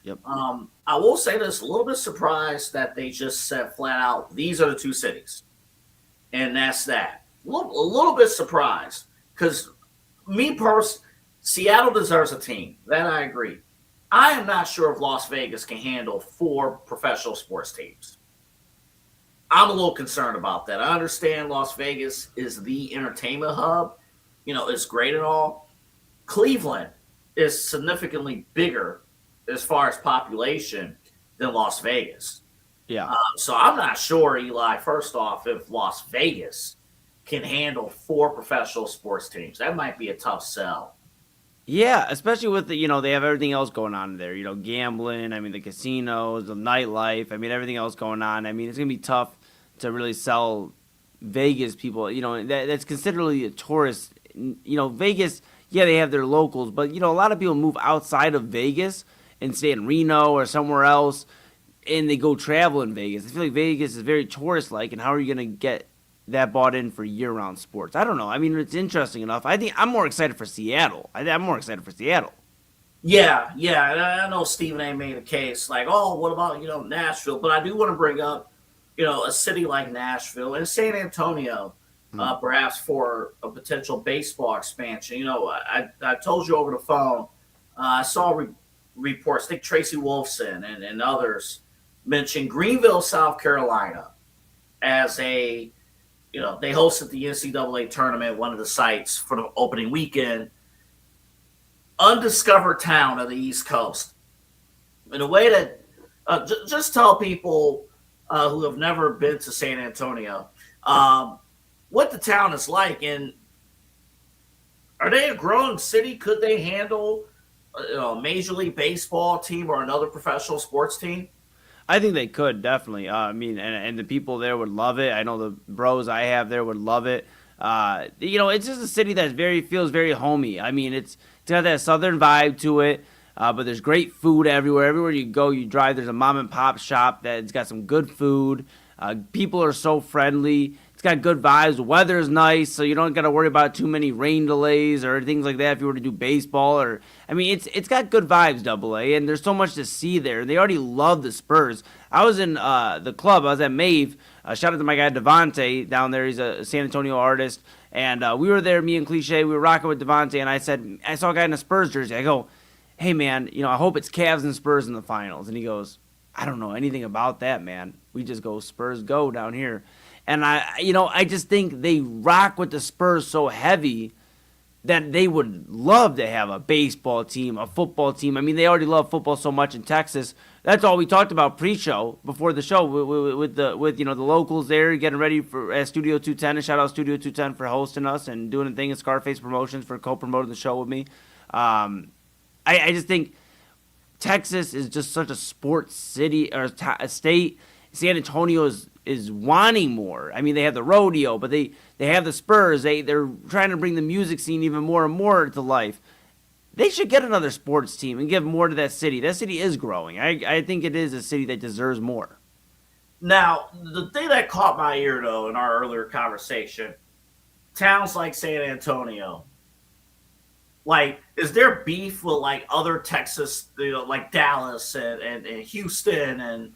Yep. I will say this, a little bit surprised that they just said flat out, these are the two cities. And that's that. A little bit surprised because Seattle deserves a team. That I agree. I am not sure if Las Vegas can handle 4 professional sports teams. I'm a little concerned about that. I understand Las Vegas is the entertainment hub. It's great and all. Cleveland is significantly bigger as far as population than Las Vegas. Yeah. So I'm not sure, Eli, first off, if Las Vegas can handle 4 professional sports teams. That might be a tough sell. Yeah, especially with they have everything else going on there. Gambling, the casinos, the nightlife, everything else going on. It's going to be tough to really sell Vegas people, that's considerably a tourist. Vegas, they have their locals, but, a lot of people move outside of Vegas and stay in Reno or somewhere else, and they go travel in Vegas. I feel like Vegas is very tourist-like, and how are you going to get that bought in for year-round sports? I don't know. It's interesting enough. I think I'm more excited for Seattle. I'm more excited for Seattle. Yeah. I know Stephen A. made a case like, oh, what about, Nashville? But I do want to bring up, a city like Nashville and San Antonio, perhaps for a potential baseball expansion. I told you over the phone, I saw reports, I think Tracy Wolfson and others mentioned Greenville, South Carolina as they hosted the NCAA tournament, one of the sites for the opening weekend. Undiscovered town of the East Coast. In a way that just tell people who have never been to San Antonio what the town is like, and are they a growing city? Could they handle a Major League Baseball team or another professional sports team? I think they could, definitely. And the people there would love it. I know the bros I have there would love it. It's just a city that feels very homey. It's got that southern vibe to it. But there's great food everywhere. Everywhere you go, you drive, there's a mom and pop shop that's got some good food. People are so friendly. It's got good vibes. The weather is nice, so you don't got to worry about too many rain delays or things like that if you were to do baseball. It's got good vibes, AA, and there's so much to see there. They already love the Spurs. I was in the club. I was at Mave. Shout out to my guy Devontae down there. He's a San Antonio artist. And we were there, me and Cliche. We were rocking with Devontae, and I said, I saw a guy in a Spurs jersey. I go, hey, man, I hope it's Cavs and Spurs in the finals. And he goes, I don't know anything about that, man. We just go Spurs go down here. And I just think they rock with the Spurs so heavy that they would love to have a baseball team, a football team. I mean, they already love football so much in Texas. That's all we talked about pre-show, before the show, with the locals there getting ready for Studio 210. And shout out Studio 210 for hosting us and doing a thing at Scarface Promotions for co-promoting the show with me. I just think Texas is just such a sports city or a state. San Antonio is wanting more. I mean, they have the rodeo, but they have the Spurs. They're trying to bring the music scene even more and more to life. They should get another sports team and give more to that city. That city is growing. I think it is a city that deserves more. Now, the thing that caught my ear, though, in our earlier conversation, towns like San Antonio, like, is there beef with, like, other Texas, like Dallas and Houston and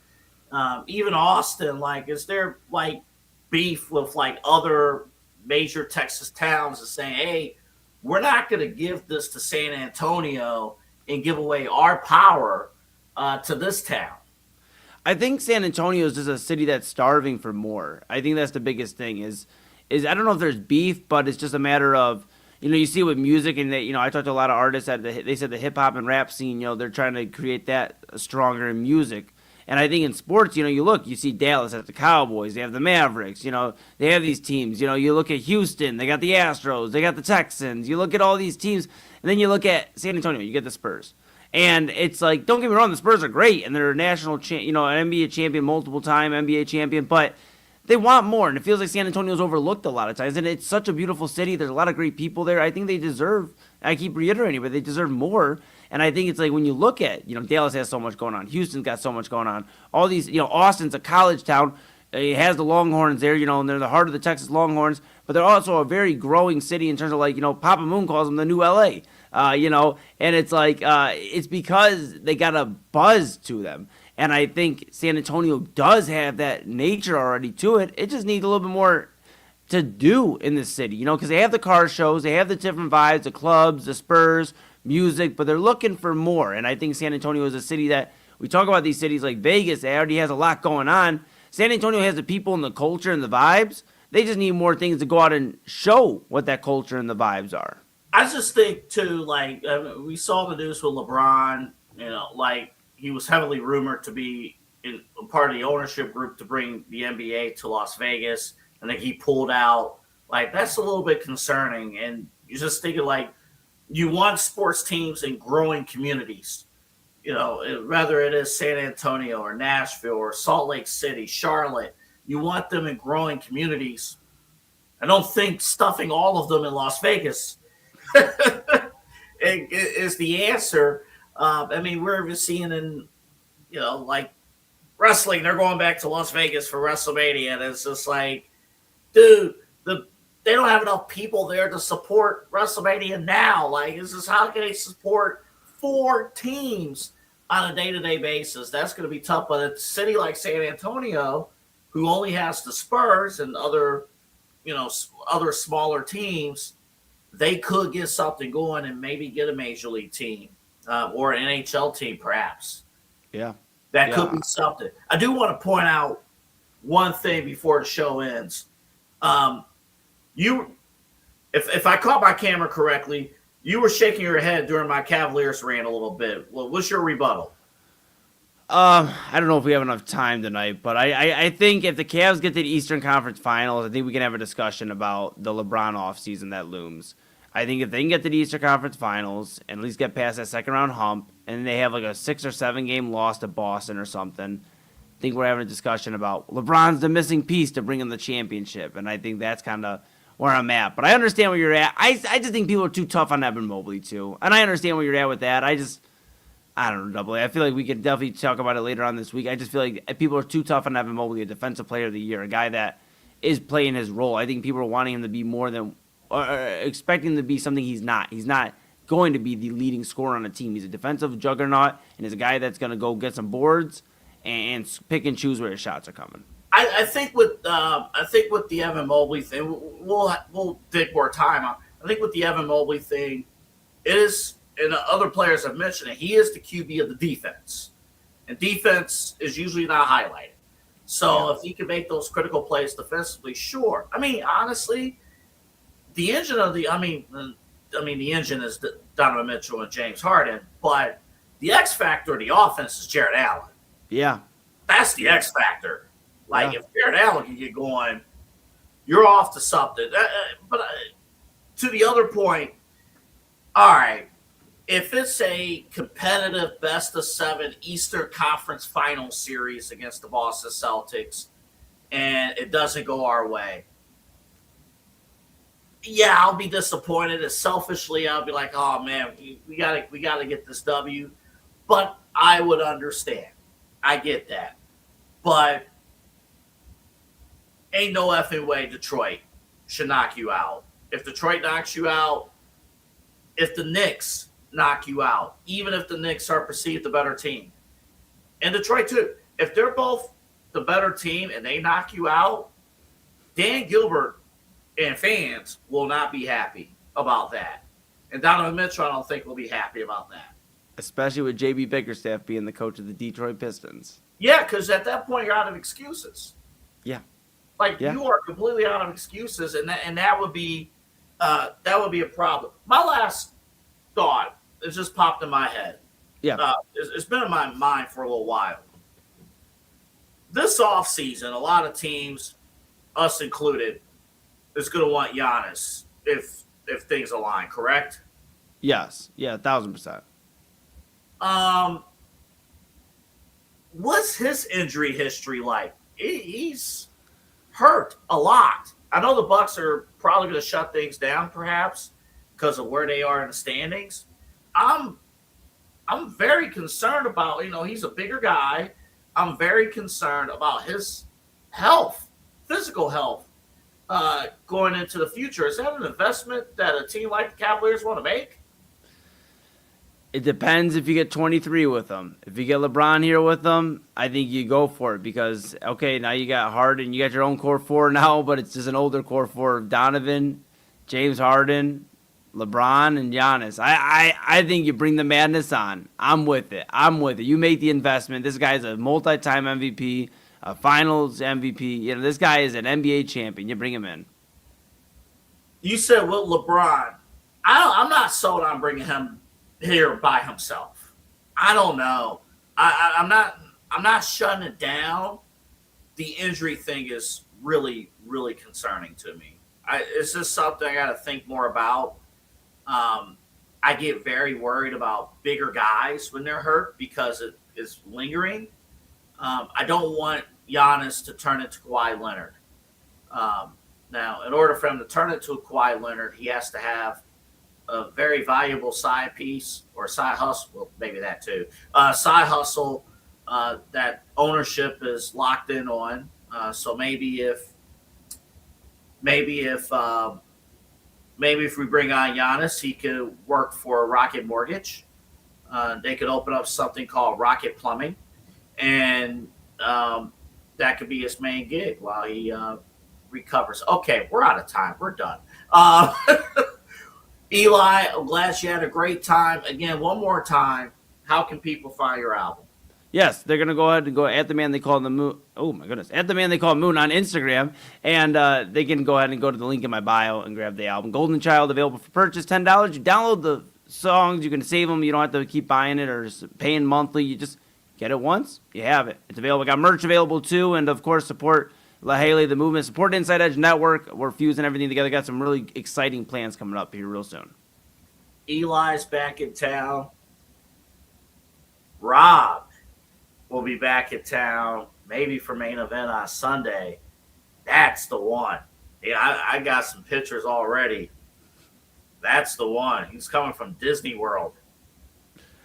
even Austin? Like, is there, like, beef with, like, other major Texas towns and saying, hey, we're not going to give this to San Antonio and give away our power to this town? I think San Antonio is just a city that's starving for more. I think that's the biggest thing is I don't know if there's beef, but it's just a matter of, you see it with music, and I talked to a lot of artists that they said the hip hop and rap scene, they're trying to create that stronger in music. And I think in sports, you see Dallas has the Cowboys, they have the Mavericks, they have these teams. You look at Houston, they got the Astros, they got the Texans. You look at all these teams, and then you look at San Antonio, you get the Spurs. And it's like, don't get me wrong, the Spurs are great, and they're a national, an NBA champion, multiple time NBA champion, but they want more, and it feels like San Antonio's overlooked a lot of times. And it's such a beautiful city. There's a lot of great people there. I think they deserve, I keep reiterating, but they deserve more. And I think it's like when you look at, Dallas has so much going on. Houston's got so much going on. All these, Austin's a college town. It has the Longhorns there, and they're the heart of the Texas Longhorns. But they're also a very growing city in terms of, like, Papa Moon calls them the new LA. And it's like, it's because they got a buzz to them. And I think San Antonio does have that nature already to it. It just needs a little bit more to do in this city, because they have the car shows, they have the different vibes, the clubs, the Spurs, music, but they're looking for more. And I think San Antonio is a city that, we talk about these cities like Vegas, it already has a lot going on. San Antonio has the people and the culture and the vibes. They just need more things to go out and show what that culture and the vibes are. I just think, too, like, we saw the news with LeBron, like, he was heavily rumored to be in part of the ownership group to bring the NBA to Las Vegas, and then he pulled out. Like, that's a little bit concerning. And you're just thinking, like, you want sports teams in growing communities, whether it is San Antonio or Nashville or Salt Lake City, Charlotte. You want them in growing communities. I don't think stuffing all of them in Las Vegas is the answer. We're even seeing in, like wrestling, they're going back to Las Vegas for WrestleMania, and it's just like, dude, they don't have enough people there to support WrestleMania now. Like, it's just, how can they support 4 teams on a day-to-day basis? That's going to be tough. But a city like San Antonio, who only has the Spurs and other smaller teams, they could get something going and maybe get a major league team. Or an NHL team, perhaps. Yeah. That could be something. I do want to point out one thing before the show ends. If I caught my camera correctly, you were shaking your head during my Cavaliers rant a little bit. Well, what's your rebuttal? I don't know if we have enough time tonight, but I think if the Cavs get to the Eastern Conference Finals, I think we can have a discussion about the LeBron offseason that looms. I think if they can get to the Eastern Conference Finals and at least get past that second-round hump, and they have like a 6 or 7 game loss to Boston or something, I think we're having a discussion about LeBron's the missing piece to bring in the championship, and I think that's kind of where I'm at. But I understand where you're at. I just think people are too tough on Evan Mobley, too, and I understand where you're at with that. I don't know, Double A. I feel like we could definitely talk about it later on this week. I just feel like people are too tough on Evan Mobley, a defensive player of the year, a guy that is playing his role. I think people are wanting him to be more than, or expecting him to be something he's not. He's not going to be the leading scorer on a team. He's a defensive juggernaut, and he's a guy that's going to go get some boards and pick and choose where his shots are coming. I think with the Evan Mobley thing, we'll take more time on. I think with the Evan Mobley thing, it is, and other players have mentioned it, he is the QB of the defense, and defense is usually not highlighted. So if he can make those critical plays defensively, sure. I mean, honestly, the engine of the engine is Donovan Mitchell and James Harden, but the X factor of the offense is Jared Allen. Yeah, that's the X factor. Like, if Jared Allen can get going, you're off to something. But to the other point, all right, if it's a competitive best-of-7 Eastern Conference Final Series against the Boston Celtics and it doesn't go our way, yeah, I'll be disappointed. And selfishly, I'll be like, oh, man, we gotta get this W. But I would understand. I get that. But ain't no effing way Detroit should knock you out. If Detroit knocks you out, if the Knicks knock you out, even if the Knicks are perceived the better team, and Detroit too, if they're both the better team and they knock you out, Dan Gilbert and fans will not be happy about that. And Donovan Mitchell, I don't think, will be happy about that. Especially with J.B. Bickerstaff being the coach of the Detroit Pistons. Yeah, because at that point, you're out of excuses. Yeah. You are completely out of excuses, and that would be a problem. My last thought, it just popped in my head. Yeah. It's been in my mind for a little while. This offseason, a lot of teams, us included, is going to want Giannis if things align, correct? Yes. Yeah, 1,000%. What's his injury history like? He's hurt a lot. I know the Bucks are probably going to shut things down, perhaps, because of where they are in the standings. I'm very concerned about, he's a bigger guy. I'm very concerned about his health, physical health, going into the future. Is that an investment that a team like the Cavaliers want to make? It depends if you get 23 with them. If you get LeBron here with them, I think you go for it because, okay, now you got Harden. You got your own core four now, but it's just an older core four of Donovan, James Harden, LeBron, and Giannis. I think you bring the madness on. I'm with it. You make the investment. This guy's a multi-time MVP, a finals MVP. This guy is an NBA champion. You bring him in. You said with LeBron. I'm not sold on bringing him here by himself. I don't know. I'm not shutting it down. The injury thing is really, really concerning to me. It's just something I got to think more about. I get very worried about bigger guys when they're hurt because it is lingering. I don't want Giannis to turn into Kawhi Leonard. Now, in order for him to turn into a Kawhi Leonard, he has to have a very valuable side piece or side hustle, well, maybe that too. Side hustle that ownership is locked in on. So maybe if we bring on Giannis, he could work for Rocket Mortgage. They could open up something called Rocket Plumbing, and that could be his main gig while he recovers. Okay, we're out of time. We're done. Eli, I'm glad you had a great time. Again, one more time, how can people find your album? Yes, they're going to go ahead and go at the man they call the moon. Oh, my goodness. At the man they call Moon on Instagram. And they can go ahead and go to the link in my bio and grab the album. Golden Child, available for purchase, $10. You download the songs. You can save them. You don't have to keep buying it or just paying monthly. You just get it once. You have it. It's available. Got merch available, too. And, of course, support La Haley, the movement. Support Inside Edge Network. We're fusing everything together. Got some really exciting plans coming up here real soon. Eli's back in town. Rob will be back in town, maybe for main event on Sunday. That's the one. Yeah, I got some pictures already. That's the one. He's coming from Disney World.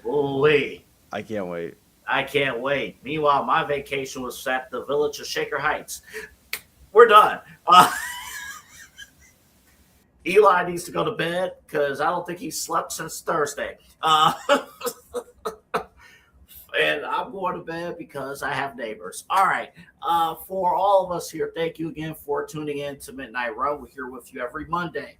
Holy. I can't wait. I can't wait. Meanwhile, my vacation was at the village of Shaker Heights. We're done. Eli needs to go to bed because I don't think he's slept since Thursday. And I'm going to bed because I have neighbors. All right. For all of us here, thank you again for tuning in to Midnight Run. We're here with you every Monday,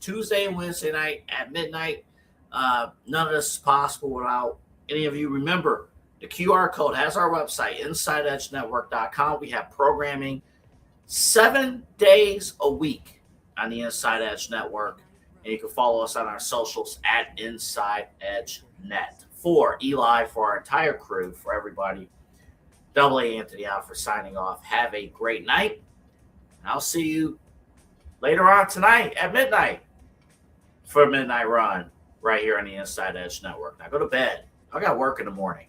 Tuesday, and Wednesday night at midnight. None of this is possible without any of you. Remember, the QR code has our website, InsideEdgeNetwork.com. We have programming 7 days a week on the Inside Edge Network. And you can follow us on our socials at Inside Edge Net. For Eli, for our entire crew, for everybody, Double A Anthony Alford signing off. Have a great night. And I'll see you later on tonight at midnight for a Midnight Run right here on the Inside Edge Network. Now go to bed. I got work in the morning.